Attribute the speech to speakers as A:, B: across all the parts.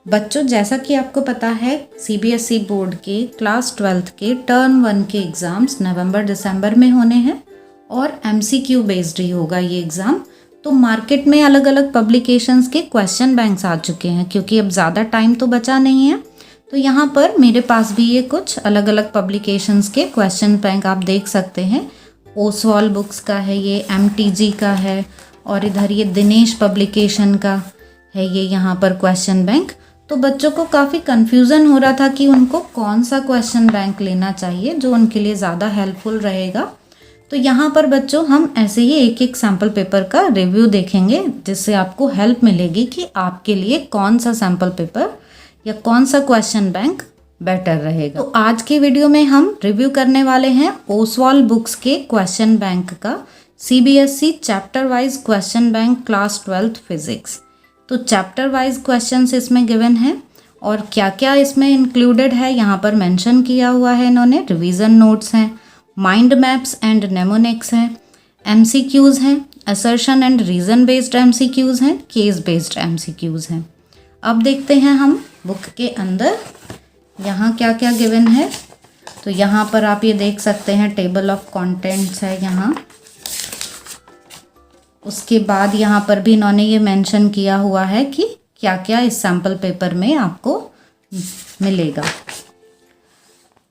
A: बच्चों, जैसा कि आपको पता है सीबीएसई बोर्ड के क्लास 12th के टर्म 1 के एग्ज़ाम्स नवंबर दिसंबर में होने हैं और एमसीक्यू बेस्ड ही होगा ये एग्ज़ाम। तो मार्केट में अलग अलग पब्लिकेशंस के क्वेश्चन बैंक्स आ चुके हैं, क्योंकि अब ज़्यादा टाइम तो बचा नहीं है। तो यहाँ पर मेरे पास भी ये कुछ अलग अलग पब्लिकेशंस के क्वेश्चन बैंक आप देख सकते हैं। ओसवाल बुक्स का है, ये एमटीजी का है, और इधर ये दिनेश पब्लिकेशन का है ये यहाँ पर क्वेश्चन बैंक। तो बच्चों को काफ़ी कन्फ्यूज़न हो रहा था कि उनको कौन सा क्वेश्चन बैंक लेना चाहिए जो उनके लिए ज़्यादा हेल्पफुल रहेगा। तो यहाँ पर बच्चों हम ऐसे ही एक एक सैम्पल पेपर का रिव्यू देखेंगे, जिससे आपको हेल्प मिलेगी कि आपके लिए कौन सा सैम्पल पेपर या कौन सा क्वेश्चन बैंक बेटर रहेगा। तो आज के वीडियो में हम रिव्यू करने वाले हैं ओसवाल बुक्स के क्वेश्चन बैंक का CBSE chapter wise question bank class 12th physics. तो चैप्टर वाइज क्वेश्चंस इसमें गिवन हैं और क्या क्या इसमें इंक्लूडेड है यहाँ पर मेंशन किया हुआ है इन्होंने। रिवीजन नोट्स हैं, माइंड मैप्स एंड नेमोनिक्स हैं, एमसीक्यूज़ हैं, assertion and reason based MCQs हैं, केस बेस्ड एमसीक्यूज़ हैं। अब देखते हैं हम बुक के अंदर यहाँ क्या क्या गिवन है। तो यहाँ पर आप ये देख सकते हैं टेबल ऑफ कंटेंट्स है यहाँ। उसके बाद यहाँ पर भी इन्होंने ये मेंशन किया हुआ है कि क्या क्या इस सैम्पल पेपर में आपको मिलेगा।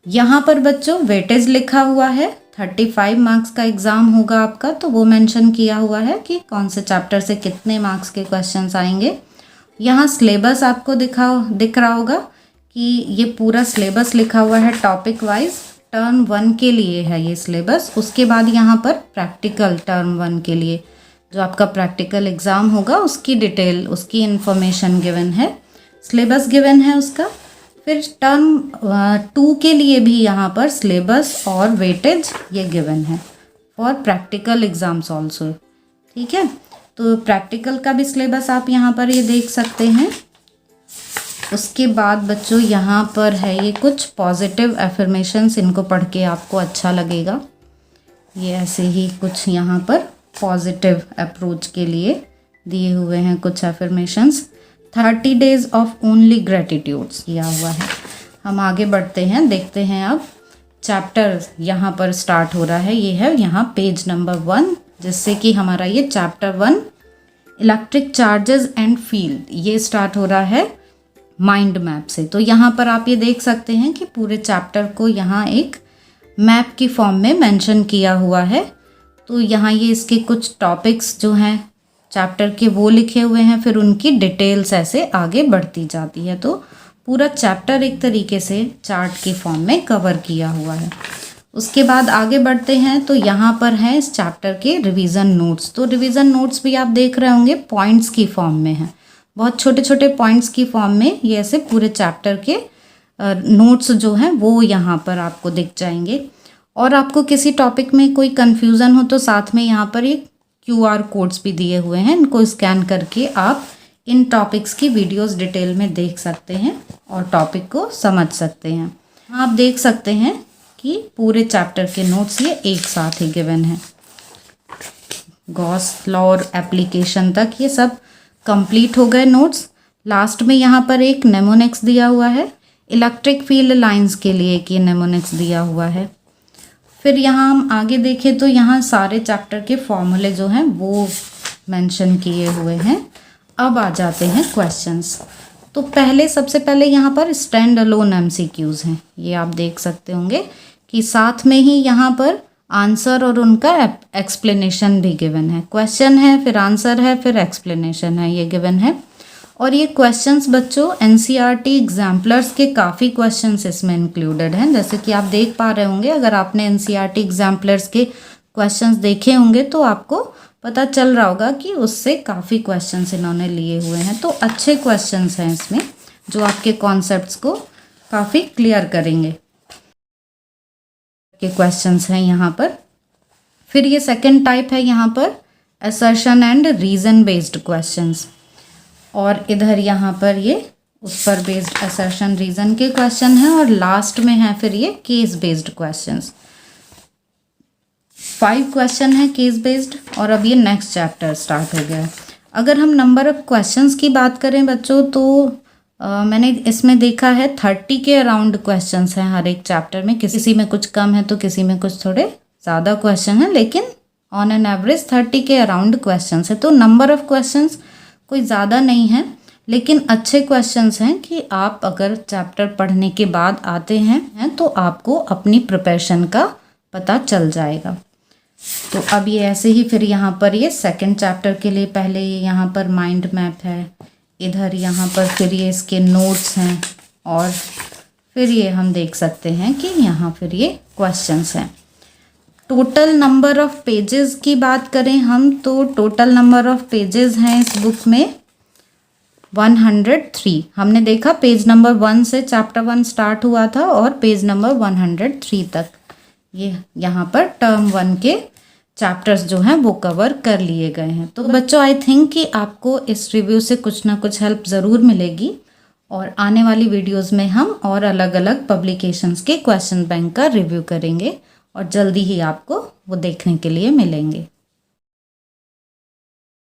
A: यहाँ पर बच्चों वेटेज लिखा हुआ है, 35 मार्क्स का एग्ज़ाम होगा आपका, तो वो मेंशन किया हुआ है कि कौन से चैप्टर से कितने मार्क्स के क्वेश्चंस आएंगे। यहाँ सिलेबस आपको दिख रहा होगा कि ये पूरा सिलेबस लिखा हुआ है टॉपिक वाइज। टर्म 1 के लिए है ये सिलेबस। उसके बाद यहाँ पर प्रैक्टिकल टर्म 1 के लिए जो आपका प्रैक्टिकल एग्ज़ाम होगा उसकी डिटेल, उसकी इन्फॉर्मेशन गिवन है, सिलेबस गिवन है उसका। फिर टर्म 2 के लिए भी यहाँ पर सिलेबस और वेटेज ये गिवन है फॉर प्रैक्टिकल एग्ज़ाम्स ऑल्सो। ठीक है, तो प्रैक्टिकल का भी सिलेबस आप यहाँ पर ये देख सकते हैं। उसके बाद बच्चों यहाँ पर है ये कुछ पॉजिटिव एफर्मेशंस, इनको पढ़ के आपको अच्छा लगेगा। ये ऐसे ही कुछ यहाँ पर पॉजिटिव अप्रोच के लिए दिए हुए हैं कुछ एफर्मेशंस। 30 डेज ऑफ ओनली ग्रेटिट्यूड्स किया हुआ है। हम आगे बढ़ते हैं, देखते हैं अब चैप्टर यहाँ पर स्टार्ट हो रहा है। ये है यहाँ पेज नंबर 1, जिससे कि हमारा ये chapter 1 electric charges and field ये स्टार्ट हो रहा है माइंड मैप से। तो यहाँ पर आप ये देख सकते हैं कि पूरे चैप्टर को यहाँ एक मैप की फॉर्म में मेंशन किया हुआ है। तो यहाँ ये इसके कुछ टॉपिक्स जो हैं चैप्टर के वो लिखे हुए हैं, फिर उनकी डिटेल्स ऐसे आगे बढ़ती जाती है। तो पूरा चैप्टर एक तरीके से चार्ट की फॉर्म में कवर किया हुआ है। उसके बाद आगे बढ़ते हैं, तो यहाँ पर है इस चैप्टर के रिवीजन नोट्स। तो रिवीजन नोट्स भी आप देख रहे होंगे पॉइंट्स की फॉर्म में है, बहुत छोटे छोटे पॉइंट्स की फॉर्म में ये ऐसे पूरे चैप्टर के नोट्स जो हैं वो यहाँ पर आपको दिख जाएंगे। और आपको किसी टॉपिक में कोई कन्फ्यूज़न हो तो साथ में यहाँ पर एक QR कोड्स भी दिए हुए हैं, इनको स्कैन करके आप इन टॉपिक्स की वीडियोस डिटेल में देख सकते हैं और टॉपिक को समझ सकते हैं। आप देख सकते हैं कि पूरे चैप्टर के नोट्स ये एक साथ ही गिवन है। गॉस लॉ और एप्लीकेशन तक ये सब कंप्लीट हो गए नोट्स। लास्ट में यहाँ पर एक नेमोनिक्स दिया हुआ है, इलेक्ट्रिक फील्ड लाइंस के लिए एक ये नेमोनिक्स दिया हुआ है। फिर यहाँ हम आगे देखें तो यहाँ सारे चैप्टर के फॉर्मूले जो हैं वो मेंशन किए हुए हैं। अब आ जाते हैं क्वेश्चंस। तो सबसे पहले यहाँ पर स्टैंड अलोन एमसीक्यूज़ हैं, ये आप देख सकते होंगे कि साथ में ही यहाँ पर आंसर और उनका एक्सप्लेनेशन भी गिवन है। क्वेश्चन है, फिर आंसर है, फिर एक्सप्लेनेशन है, ये गिवन है। और ये क्वेश्चंस बच्चों एनसीईआरटी एग्जाम्पलर्स के काफ़ी क्वेश्चंस इसमें इंक्लूडेड हैं। जैसे कि आप देख पा रहे होंगे, अगर आपने एनसीईआरटी एग्जाम्पलर्स के क्वेश्चंस देखे होंगे तो आपको पता चल रहा होगा कि उससे काफ़ी क्वेश्चंस इन्होंने लिए हुए हैं। तो अच्छे क्वेश्चंस हैं इसमें जो आपके कॉन्सेप्ट्स को काफ़ी क्लियर करेंगे के क्वेश्चंस हैं यहाँ पर। फिर ये सेकेंड टाइप है यहाँ पर assertion and reason based questions, और इधर यहाँ पर ये उस पर बेस्ड असर्शन रीज़न के क्वेश्चन हैं, और लास्ट में है फिर ये केस बेस्ड क्वेश्चंस। 5 क्वेश्चन है केस बेस्ड, और अब ये नेक्स्ट चैप्टर स्टार्ट हो गया है। अगर हम नंबर ऑफ क्वेश्चंस की बात करें बच्चों, तो मैंने इसमें देखा है 30 के अराउंड क्वेश्चंस हैं हर एक चैप्टर में, किसी में कुछ कम है तो किसी में कुछ थोड़े ज़्यादा क्वेश्चन हैं, लेकिन ऑन एन एवरेज 30 के अराउंड क्वेश्चंस है। तो नंबर ऑफ क्वेश्चंस कोई ज़्यादा नहीं है, लेकिन अच्छे क्वेश्चंस हैं कि आप अगर चैप्टर पढ़ने के बाद आते हैं तो आपको अपनी प्रिपरेशन का पता चल जाएगा। तो अब ये ऐसे ही फिर यहाँ पर ये सेकंड चैप्टर के लिए पहले ये यहाँ पर माइंड मैप है, इधर यहाँ पर फिर ये इसके नोट्स हैं, और फिर ये हम देख सकते हैं कि यहाँ फिर ये क्वेश्चंस हैं। टोटल नंबर ऑफ पेजेस की बात करें हम तो टोटल नंबर ऑफ पेजेस हैं इस बुक में 103। हमने देखा पेज नंबर 1 से चैप्टर 1 स्टार्ट हुआ था और पेज नंबर 103 तक ये यहाँ पर टर्म 1 के चैप्टर्स जो हैं वो कवर कर लिए गए हैं। तो बच्चों आई थिंक कि आपको इस रिव्यू से कुछ ना कुछ हेल्प ज़रूर मिलेगी, और आने वाली वीडियोस में हम और अलग अलग पब्लिकेशंस के क्वेश्चन बैंक का रिव्यू करेंगे और जल्दी ही आपको वो देखने के लिए मिलेंगे।